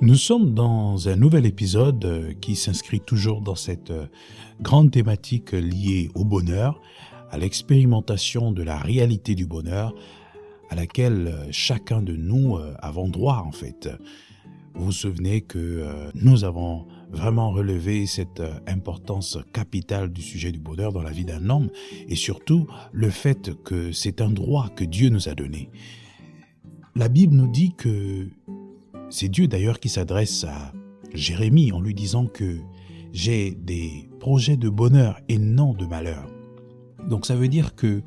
Nous sommes dans un nouvel épisode qui s'inscrit toujours dans cette grande thématique liée au bonheur, à l'expérimentation de la réalité du bonheur à laquelle chacun de nous avons droit en fait. Vous vous souvenez que nous avons vraiment relevé cette importance capitale du sujet du bonheur dans la vie d'un homme et surtout le fait que c'est un droit que Dieu nous a donné. La Bible nous dit que c'est Dieu d'ailleurs qui s'adresse à Jérémie en lui disant que j'ai des projets de bonheur et non de malheur. Donc ça veut dire que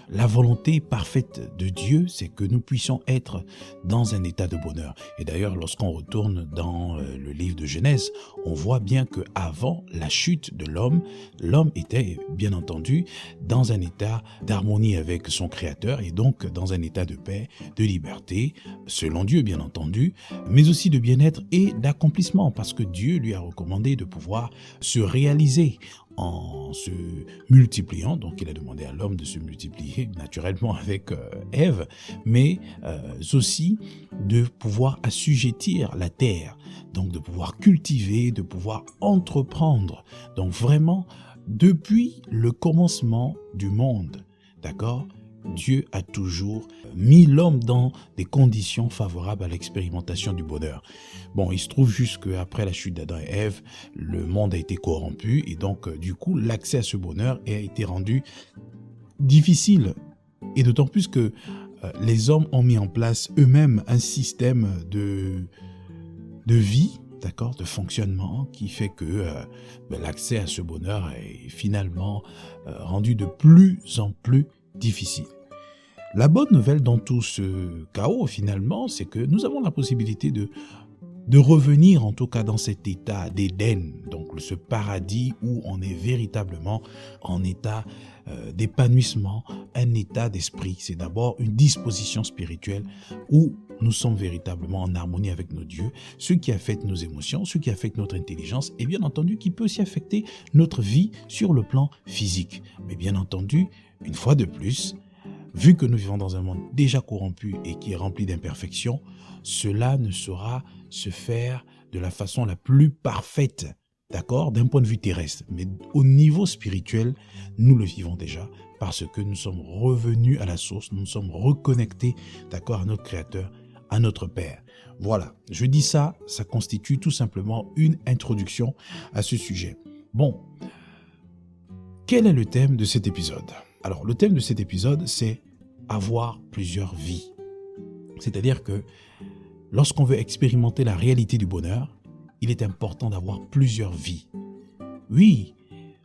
la volonté parfaite de Dieu, c'est que nous puissions être dans un état de bonheur. Et d'ailleurs, lorsqu'on retourne dans le livre de Genèse, on voit bien qu'avant la chute de l'homme, l'homme était bien entendu dans un état d'harmonie avec son Créateur et donc dans un état de paix, de liberté, selon Dieu bien entendu, mais aussi de bien-être et d'accomplissement parce que Dieu lui a recommandé de pouvoir se réaliser en se multipliant, donc il a demandé à l'homme de se multiplier naturellement avec Ève, mais aussi de pouvoir assujettir la terre, donc de pouvoir cultiver, de pouvoir entreprendre, donc vraiment depuis le commencement du monde, d'accord ? Dieu a toujours mis l'homme dans des conditions favorables à l'expérimentation du bonheur. Bon, il se trouve juste qu'après la chute d'Adam et Ève, le monde a été corrompu et donc du coup, l'accès à ce bonheur a été rendu difficile. Et d'autant plus que les hommes ont mis en place eux-mêmes un système de vie, d'accord, de fonctionnement qui fait que l'accès à ce bonheur est finalement rendu de plus en plus difficile. La bonne nouvelle dans tout ce chaos, finalement, c'est que nous avons la possibilité de revenir, en tout cas, dans cet état d'Éden, donc ce paradis où on est véritablement en état d'épanouissement, un état d'esprit. C'est d'abord une disposition spirituelle où nous sommes véritablement en harmonie avec nos dieux, ce qui affecte nos émotions, ce qui affecte notre intelligence et bien entendu qui peut aussi affecter notre vie sur le plan physique. Mais bien entendu, une fois de plus, vu que nous vivons dans un monde déjà corrompu et qui est rempli d'imperfections, cela ne saura se faire de la façon la plus parfaite, d'accord, d'un point de vue terrestre. Mais au niveau spirituel, nous le vivons déjà parce que nous sommes revenus à la source, nous sommes reconnectés, d'accord, à notre Créateur, à notre Père. Voilà, je dis ça, ça constitue tout simplement une introduction à ce sujet. Bon, quel est le thème de cet épisode ? Alors, le thème de cet épisode, c'est avoir plusieurs vies. C'est-à-dire que lorsqu'on veut expérimenter la réalité du bonheur, il est important d'avoir plusieurs vies. Oui,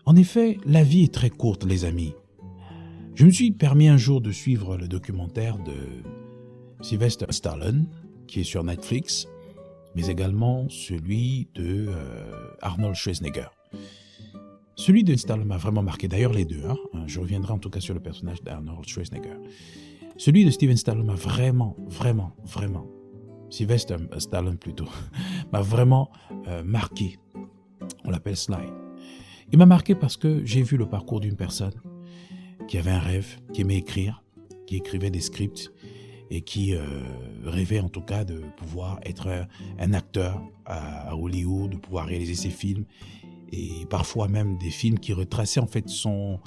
en effet, la vie est très courte, les amis. Je me suis permis un jour de suivre le documentaire de Sylvester Stallone, qui est sur Netflix, mais également celui de Arnold Schwarzenegger. Celui de Stallone m'a vraiment marqué, d'ailleurs les deux. Je reviendrai en tout cas sur le personnage d'Arnold Schwarzenegger. Celui de Steven Stallone m'a vraiment, Sylvester Stallone plutôt, m'a vraiment marqué. On l'appelle Sly. Il m'a marqué parce que j'ai vu le parcours d'une personne qui avait un rêve, qui aimait écrire, qui écrivait des scripts et qui rêvait en tout cas de pouvoir être un acteur à Hollywood, de pouvoir réaliser ses films et parfois même des films qui retraçaient en fait son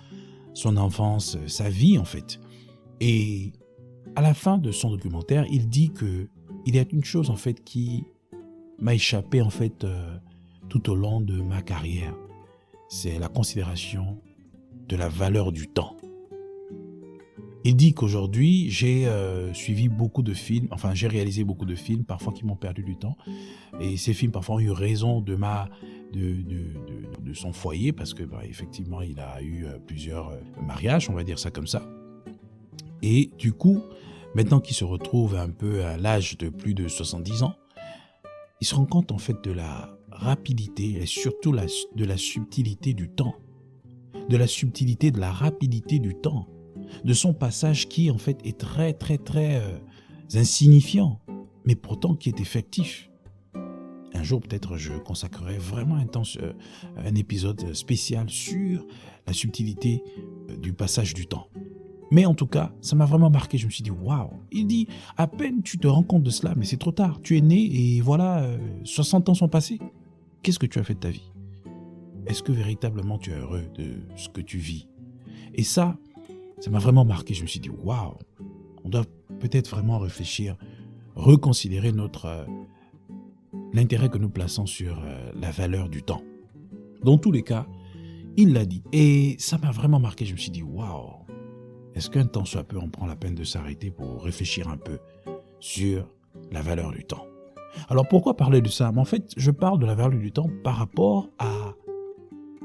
enfance, sa vie en fait. Et à la fin de son documentaire, il dit que il y a une chose en fait qui m'a échappé en fait tout au long de ma carrière, c'est la considération de la valeur du temps. Il dit qu'aujourd'hui, j'ai suivi beaucoup de films, enfin j'ai réalisé beaucoup de films, parfois qui m'ont perdu du temps. Et ces films parfois ont eu raison de son foyer, parce que effectivement, il a eu plusieurs mariages, on va dire ça comme ça. Et du coup, maintenant qu'il se retrouve un peu à l'âge de plus de 70 ans, il se rend compte en fait de la rapidité et surtout de la subtilité du temps, de la subtilité de la rapidité du temps, de son passage qui en fait est très insignifiant, mais pourtant qui est effectif. Un jour peut-être je consacrerai vraiment un épisode spécial sur la subtilité du passage du temps. Mais en tout cas, ça m'a vraiment marqué. Je me suis dit, waouh. Il dit, à peine tu te rends compte de cela, mais c'est trop tard. Tu es né et voilà, 60 ans sont passés. Qu'est-ce que tu as fait de ta vie? Est-ce que véritablement tu es heureux de ce que tu vis? Et ça m'a vraiment marqué. Je me suis dit, waouh, on doit peut-être vraiment réfléchir, reconsidérer l'intérêt que nous plaçons sur la valeur du temps. Dans tous les cas, il l'a dit. Et ça m'a vraiment marqué. Je me suis dit, waouh, est-ce qu'un temps soit peu, on prend la peine de s'arrêter pour réfléchir un peu sur la valeur du temps? Alors pourquoi parler de ça? Mais en fait, je parle de la valeur du temps par rapport à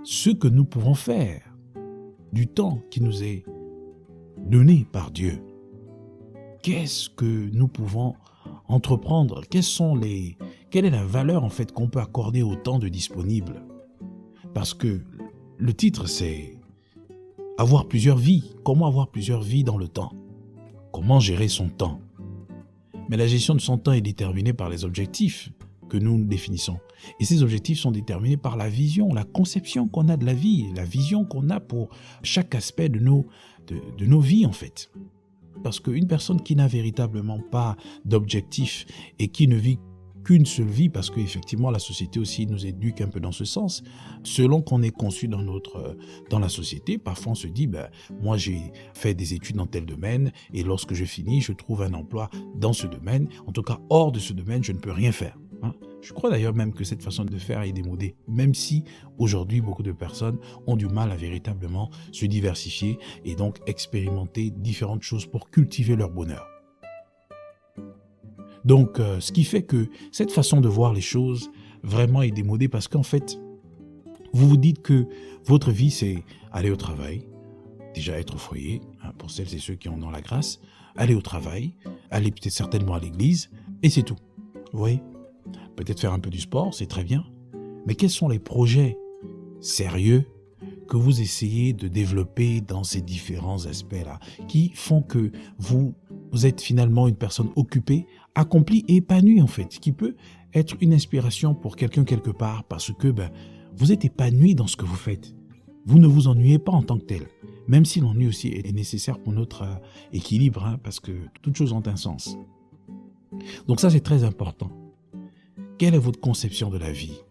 ce que nous pouvons faire du temps qui nous est donné par Dieu. Qu'est-ce que nous pouvons entreprendre? Quelle est la valeur en fait qu'on peut accorder au temps de disponible? Parce que le titre c'est avoir plusieurs vies. Comment avoir plusieurs vies dans le temps? Comment gérer son temps? Mais la gestion de son temps est déterminée par les objectifs que nous définissons. Et ces objectifs sont déterminés par la vision, la conception qu'on a de la vie, la vision qu'on a pour chaque aspect de nos vies en fait. Parce qu'une personne qui n'a véritablement pas d'objectif et qui ne vit qu'une seule vie, parce qu'effectivement la société aussi nous éduque un peu dans ce sens, selon qu'on est conçu dans la société, parfois on se dit, moi j'ai fait des études dans tel domaine et lorsque je finis, je trouve un emploi dans ce domaine, en tout cas hors de ce domaine, je ne peux rien faire. Je crois d'ailleurs même que cette façon de faire est démodée, même si aujourd'hui beaucoup de personnes ont du mal à véritablement se diversifier et donc expérimenter différentes choses pour cultiver leur bonheur. Donc, ce qui fait que cette façon de voir les choses vraiment est démodée parce qu'en fait, vous vous dites que votre vie, c'est aller au travail, déjà être au foyer, pour celles et ceux qui en ont la grâce, aller au travail, aller peut-être certainement à l'église, et c'est tout. Vous voyez ? Peut-être faire un peu du sport, c'est très bien. Mais quels sont les projets sérieux que vous essayez de développer dans ces différents aspects-là, qui font que vous êtes finalement une personne occupée, accomplie et épanouie en fait, qui peut être une inspiration pour quelqu'un quelque part parce que vous êtes épanoui dans ce que vous faites. Vous ne vous ennuyez pas en tant que tel, même si l'ennui aussi est nécessaire pour notre équilibre, parce que toutes choses ont un sens. Donc ça, c'est très important. Quelle est votre conception de la vie?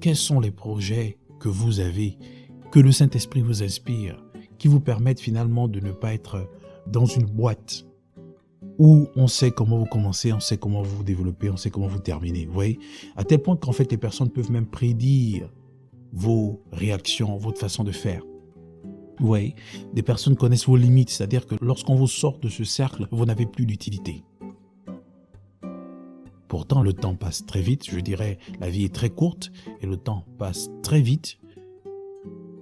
Quels sont les projets que vous avez, que le Saint-Esprit vous inspire, qui vous permettent finalement de ne pas être dans une boîte où on sait comment vous commencez, on sait comment vous vous développez, on sait comment vous terminez. Vous voyez? À tel point qu'en fait, les personnes peuvent même prédire vos réactions, votre façon de faire. Vous voyez? Des personnes connaissent vos limites, c'est-à-dire que lorsqu'on vous sort de ce cercle, vous n'avez plus d'utilité. Pourtant, le temps passe très vite. Je dirais, la vie est très courte et le temps passe très vite.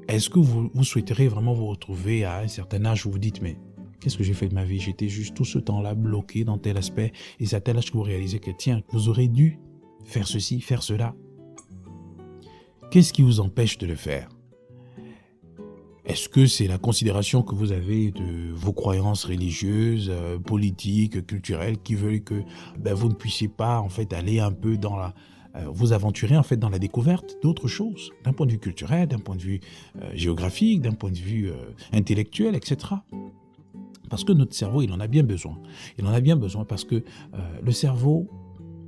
Est-ce que vous souhaiterez vraiment vous retrouver à un certain âge où vous dites, mais qu'est-ce que j'ai fait de ma vie? J'étais juste tout ce temps-là bloqué dans tel aspect et c'est à tel âge que vous réalisez que, tiens, vous aurez dû faire ceci, faire cela. Qu'est-ce qui vous empêche de le faire? Est-ce que c'est la considération que vous avez de vos croyances religieuses, politiques, culturelles, qui veulent que vous ne puissiez pas en fait aller un peu dans vous aventurer en fait dans la découverte d'autres choses, d'un point de vue culturel, d'un point de vue géographique, d'un point de vue intellectuel, etc. Parce que notre cerveau, il en a bien besoin. Il en a bien besoin parce que le cerveau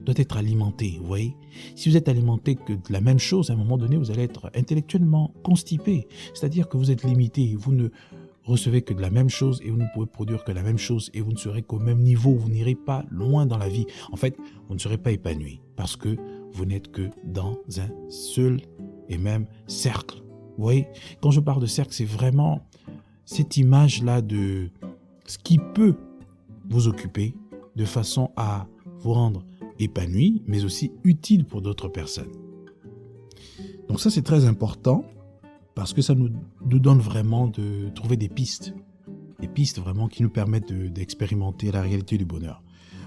doit être alimenté, vous voyez. Si vous êtes alimenté que de la même chose, à un moment donné, vous allez être intellectuellement constipé. C'est-à-dire que vous êtes limité, vous ne recevez que de la même chose et vous ne pouvez produire que la même chose et vous ne serez qu'au même niveau, vous n'irez pas loin dans la vie. En fait, vous ne serez pas épanoui parce que vous n'êtes que dans un seul et même cercle. Vous voyez, quand je parle de cercle, c'est vraiment cette image-là de ce qui peut vous occuper de façon à vous rendre épanoui, mais aussi utile pour d'autres personnes. Donc ça, c'est très important parce que ça nous donne vraiment de trouver des pistes vraiment qui nous permettent d'expérimenter la réalité du bonheur.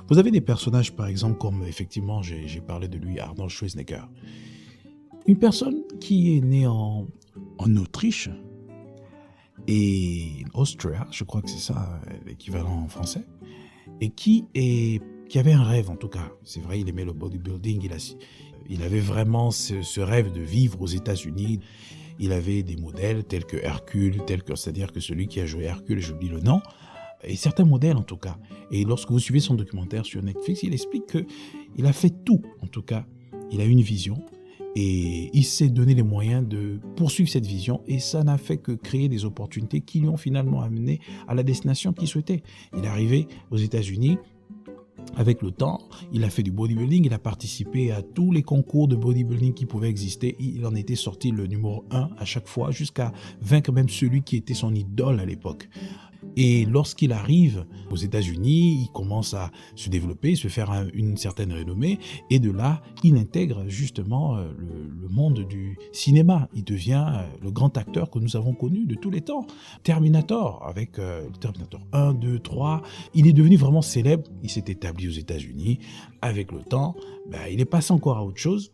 Vous avez des personnages, par exemple, comme effectivement, j'ai parlé de lui, Arnold Schwarzenegger. Une personne qui est née en Autriche et Austria, je crois que c'est ça l'équivalent en français, et qui avait un rêve en tout cas. C'est vrai, il aimait le bodybuilding, il avait vraiment ce rêve de vivre aux États-Unis. Il avait des modèles tels que Hercule, c'est-à-dire que celui qui a joué Hercule, j'oublie le nom, et certains modèles en tout cas. Et lorsque vous suivez son documentaire sur Netflix, il explique qu'il a fait tout, en tout cas. Il a une vision et il s'est donné les moyens de poursuivre cette vision et ça n'a fait que créer des opportunités qui lui ont finalement amené à la destination qu'il souhaitait. Il est arrivé aux États-Unis. Avec le temps, il a fait du bodybuilding, il a participé à tous les concours de bodybuilding qui pouvaient exister. Il en était sorti le numéro 1 à chaque fois, jusqu'à vaincre même celui qui était son idole à l'époque. Et lorsqu'il arrive aux États-Unis, il commence à se développer, se faire une certaine renommée. Et de là, il intègre justement le monde du cinéma. Il devient le grand acteur que nous avons connu de tous les temps. Terminator, avec Terminator 1, 2, 3. Il est devenu vraiment célèbre. Il s'est établi aux États-Unis. Avec le temps, il est passé encore à autre chose.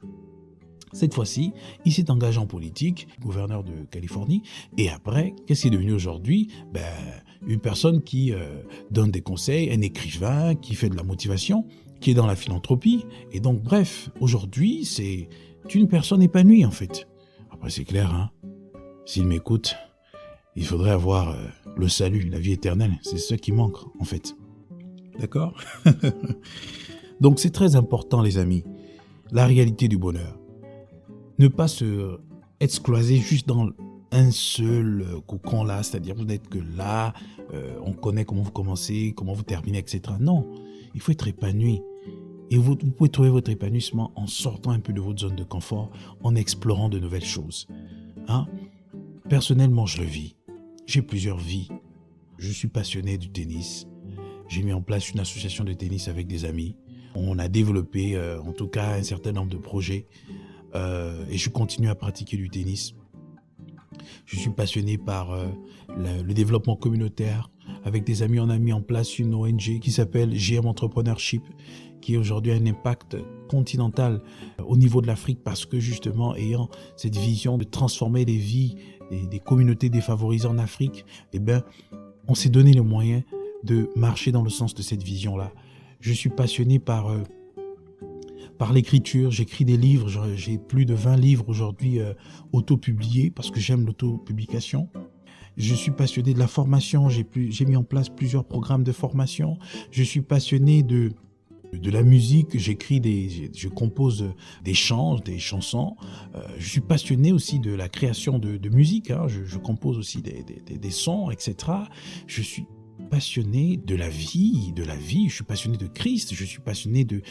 Cette fois-ci, il s'est engagé en politique, gouverneur de Californie. Et après, qu'est-ce qu'il est devenu aujourd'hui? Une personne qui donne des conseils, un écrivain qui fait de la motivation, qui est dans la philanthropie. Et donc, bref, aujourd'hui, c'est une personne épanouie, en fait. Après, c'est clair, hein. S'il m'écoute, il faudrait avoir le salut, la vie éternelle. C'est ce qui manque, en fait. D'accord? Donc, c'est très important, les amis. La réalité du bonheur. Ne pas se être cloisé juste dans un seul cocon là, c'est-à-dire vous n'êtes que là, on connaît comment vous commencez, comment vous terminez, etc. Non, il faut être épanoui. Et vous pouvez trouver votre épanouissement en sortant un peu de votre zone de confort, en explorant de nouvelles choses. Hein? Personnellement, je le vis. J'ai plusieurs vies. Je suis passionné du tennis. J'ai mis en place une association de tennis avec des amis. On a développé, en tout cas, un certain nombre de projets. Et je continue à pratiquer du tennis. Je suis passionné par le développement communautaire. Avec des amis, on a mis en place une ONG qui s'appelle GM Entrepreneurship, qui aujourd'hui a un impact continental au niveau de l'Afrique parce que justement, ayant cette vision de transformer les vies des communautés défavorisées en Afrique, on s'est donné les moyens de marcher dans le sens de cette vision-là. Je suis passionné par l'écriture, j'écris des livres, j'ai plus de 20 livres aujourd'hui auto-publiés parce que j'aime l'auto-publication. Je suis passionné de la formation, j'ai mis en place plusieurs programmes de formation. Je suis passionné de la musique, je compose des chants, des chansons. Je suis passionné aussi de la création de musique, hein. Je compose aussi des sons, etc. Je suis passionné de la vie, je suis passionné de Christ, je suis passionné de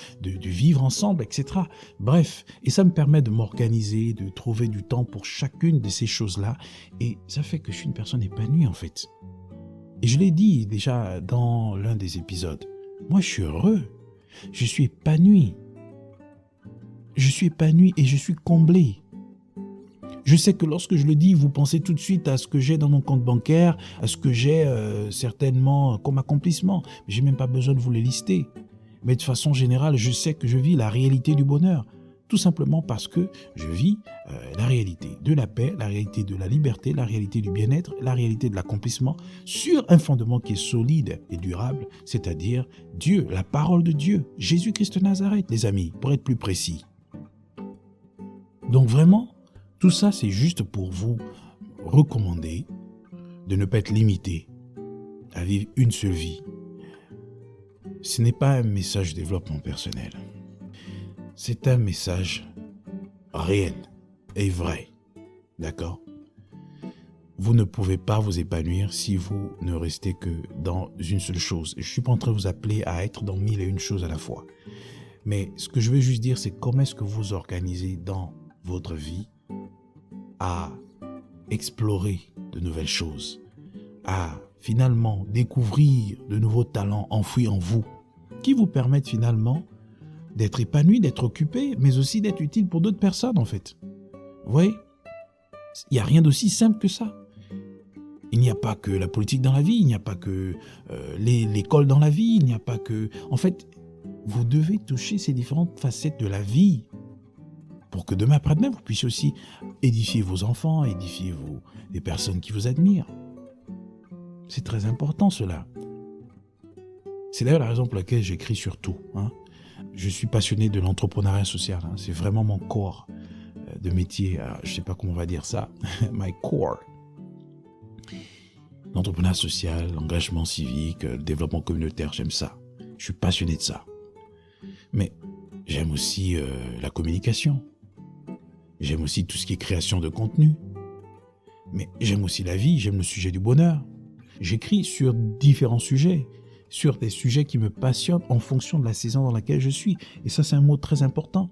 vivre ensemble, etc. Bref, et ça me permet de m'organiser, de trouver du temps pour chacune de ces choses-là, et ça fait que je suis une personne épanouie en fait. Et je l'ai dit déjà dans l'un des épisodes, moi je suis heureux, je suis épanoui et je suis comblé. Je sais que lorsque je le dis, vous pensez tout de suite à ce que j'ai dans mon compte bancaire, à ce que j'ai certainement comme accomplissement. Mais je n'ai même pas besoin de vous les lister. Mais de façon générale, je sais que je vis la réalité du bonheur. Tout simplement parce que je vis la réalité de la paix, la réalité de la liberté, la réalité du bien-être, la réalité de l'accomplissement sur un fondement qui est solide et durable, c'est-à-dire Dieu, la parole de Dieu, Jésus-Christ de Nazareth, les amis, pour être plus précis. Donc vraiment, tout ça, c'est juste pour vous recommander de ne pas être limité à vivre une seule vie. Ce n'est pas un message de développement personnel. C'est un message réel et vrai. D'accord? Vous ne pouvez pas vous épanouir si vous ne restez que dans une seule chose. Je ne suis pas en train de vous appeler à être dans 1001 choses à la fois. Mais ce que je veux juste dire, c'est comment est-ce que vous organisez dans votre vie à explorer de nouvelles choses, à finalement découvrir de nouveaux talents enfouis en vous, qui vous permettent finalement d'être épanoui, d'être occupé, mais aussi d'être utile pour d'autres personnes en fait. Vous voyez, il n'y a rien d'aussi simple que ça. Il n'y a pas que la politique dans la vie, il n'y a pas que l'école dans la vie, il n'y a pas que... En fait, vous devez toucher ces différentes facettes de la vie pour que demain après-demain, vous puissiez aussi édifier vos enfants, édifier les personnes qui vous admirent. C'est très important cela. C'est d'ailleurs la raison pour laquelle j'écris sur tout. Hein. Je suis passionné de l'entrepreneuriat social. Hein. C'est vraiment mon corps de métier. Je ne sais pas comment on va dire ça. My core. L'entrepreneuriat social, l'engagement civique, le développement communautaire, j'aime ça. Je suis passionné de ça. Mais j'aime aussi la communication. J'aime aussi tout ce qui est création de contenu. Mais j'aime aussi la vie, j'aime le sujet du bonheur. J'écris sur différents sujets, sur des sujets qui me passionnent en fonction de la saison dans laquelle je suis. Et ça, c'est un mot très important.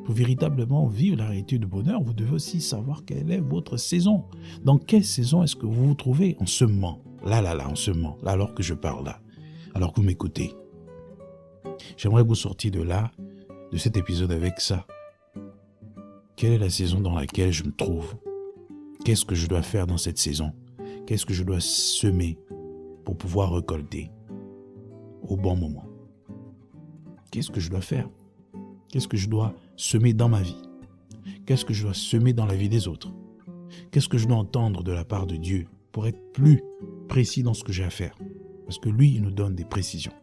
Pour véritablement vivre la réalité du bonheur, vous devez aussi savoir quelle est votre saison. Dans quelle saison est-ce que vous vous trouvez en ce moment? Là, en ce moment. Là, alors que je parle là. Alors que vous m'écoutez. J'aimerais que vous sortiez de là, de cet épisode avec ça. Quelle est la saison dans laquelle je me trouve? Qu'est-ce que je dois faire dans cette saison? Qu'est-ce que je dois semer pour pouvoir récolter au bon moment? Qu'est-ce que je dois faire? Qu'est-ce que je dois semer dans ma vie? Qu'est-ce que je dois semer dans la vie des autres? Qu'est-ce que je dois entendre de la part de Dieu pour être plus précis dans ce que j'ai à faire? Parce que lui, il nous donne des précisions.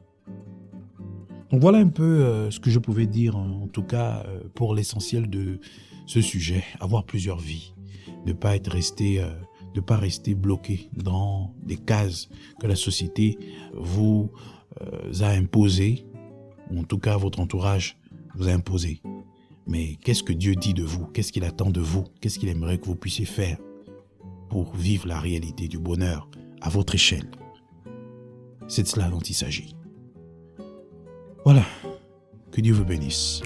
Donc voilà un peu ce que je pouvais dire, en tout cas pour l'essentiel de ce sujet. Avoir plusieurs vies. Ne pas rester bloqué dans des cases que la société vous a imposées, ou en tout cas votre entourage vous a imposé. Mais qu'est-ce que Dieu dit de vous? Qu'est-ce qu'il attend de vous? Qu'est-ce qu'il aimerait que vous puissiez faire pour vivre la réalité du bonheur à votre échelle? C'est de cela dont il s'agit. Voilà, que Dieu vous bénisse.